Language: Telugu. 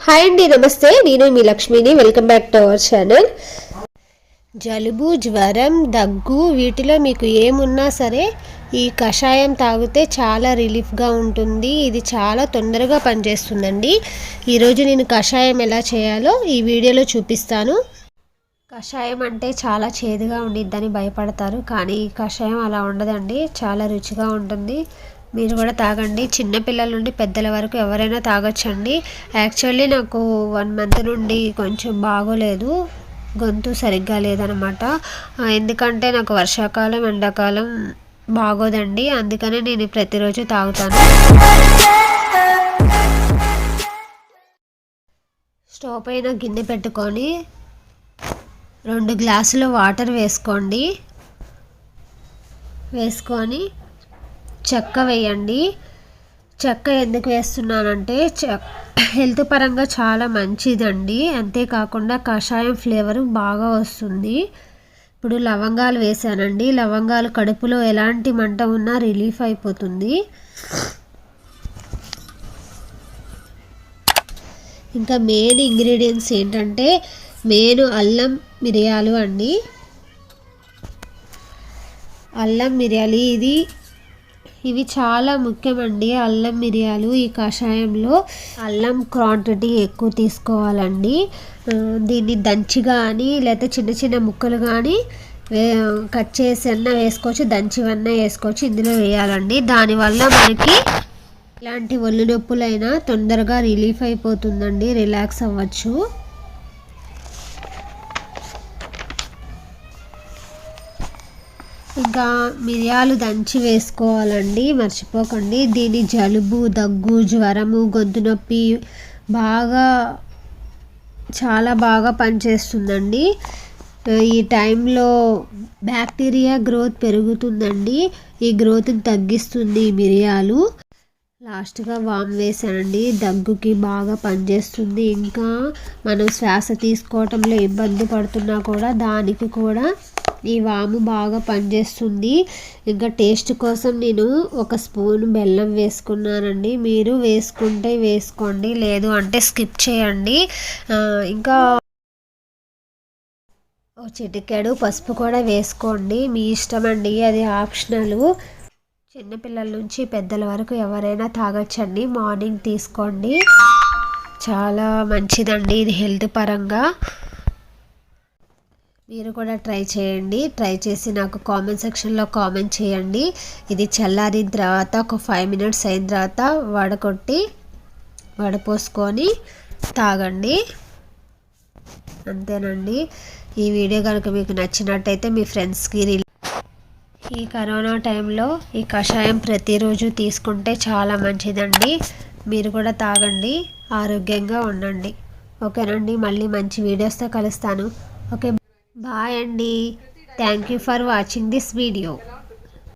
హాయ్ అండి, నమస్తే. నేను మీ లక్ష్మిని. Welcome back to our channel. జలుబు, జ్వరం, దగ్గు వీటిలో మీకు ఏమున్నా సరే ఈ కషాయం తాగితే చాలా రిలీఫ్గా ఉంటుంది. ఇది చాలా తొందరగా పనిచేస్తుందండి. ఈరోజు నేను కషాయం ఎలా చేయాలో ఈ వీడియోలో చూపిస్తాను. కషాయం అంటే చాలా చేదుగా ఉండిద్దని భయపడతారు, కానీ ఈ కషాయం అలా ఉండదండి. చాలా రుచిగా ఉంటుంది. మీరు కూడా తాగండి. చిన్నపిల్లల నుండి పెద్దల వరకు ఎవరైనా తాగొచ్చండి. యాక్చువల్లీ నాకు 1 మంత్ నుండి కొంచెం బాగోలేదు, గొంతు సరిగ్గా లేదనమాట. ఎందుకంటే నాకు వర్షాకాలం, ఎండాకాలం బాగోదండి. అందుకనే నేను ప్రతిరోజు తాగుతాను. స్టవ్ పైన గిన్నె పెట్టుకొని 2 గ్లాసుల వాటర్ వేసుకొని చెక్క వేయండి. చెక్క ఎందుకు వేస్తున్నానంటే హెల్త్ పరంగా చాలా మంచిదండి. అంతేకాకుండా కషాయం ఫ్లేవర్ బాగా వస్తుంది. ఇప్పుడు లవంగాలు వేసానండి. లవంగాలు కడుపులో ఎలాంటి మంట ఉన్నా రిలీఫ్ అయిపోతుంది. ఇంకా మెయిన్ ఇంగ్రీడియంట్స్ ఏంటంటే అల్లం మిరియాలు అండి. అల్లం మిరియాలు ఇవి చాలా ముఖ్యమండి. అల్లం మిరియాలు ఈ కషాయంలో అల్లం క్వాంటిటీ ఎక్కువ తీసుకోవాలండి. దీన్ని దంచి కానీ లేకపోతే చిన్న చిన్న ముక్కలు కానీ కట్ చేసి అన్న వేసుకోవచ్చు, దంచివన్న వేసుకోవచ్చు. ఇందులో వేయాలండి. దానివల్ల మనకి ఇలాంటి ఒళ్ళు నొప్పులైనా తొందరగా రిలీఫ్ అయిపోతుందండి, రిలాక్స్ అవ్వచ్చు. ఇంకా మిరియాలు దంచి వేసుకోవాలండి, మర్చిపోకండి. దీని జలుబు, దగ్గు, జ్వరము, గొంతు నొప్పి చాలా బాగా పనిచేస్తుందండి. ఈ టైంలో బ్యాక్టీరియా గ్రోత్ పెరుగుతుందండి. ఈ గ్రోత్ని తగ్గిస్తుంది ఈ మిరియాలు. లాస్ట్గా వామ్ వేసానండి. దగ్గుకి బాగా పనిచేస్తుంది. ఇంకా మనం శ్వాస తీసుకోవటంలో ఇబ్బంది పడుతున్నా కూడా దానికి కూడా ఈ వాము బాగా పనిచేస్తుంది. ఇంకా టేస్ట్ కోసం నేను 1 స్పూన్ బెల్లం వేసుకున్నానండి. మీరు వేసుకుంటే వేసుకోండి, లేదు అంటే స్కిప్ చేయండి. ఇంకా చిటికెడు పసుపు కూడా వేసుకోండి, మీ ఇష్టం అండి, అది ఆప్షనల్. చిన్నపిల్లల నుంచి పెద్దల వరకు ఎవరైనా తాగొచ్చండి. మార్నింగ్ తీసుకోండి, చాలా మంచిదండి ఇది హెల్త్ పరంగా. మీరు కూడా ట్రై చేయండి. ట్రై చేసి నాకు కామెంట్ సెక్షన్లో కామెంట్ చేయండి. ఇది చల్లారిన తర్వాత ఒక 5 మినిట్స్ అయిన తర్వాత వడపోసుకొని తాగండి. అంతేనండి. ఈ వీడియో కనుక మీకు నచ్చినట్టయితే మీ ఫ్రెండ్స్కి ఈ కరోనా టైంలో ఈ కషాయం ప్రతిరోజు తీసుకుంటే చాలా మంచిదండి. మీరు కూడా తాగండి, ఆరోగ్యంగా ఉండండి. ఓకేనండి. మళ్ళీ మంచి వీడియోస్తో కలుస్తాను. ఓకే, బాయ్ అండి. Thank you for watching this video.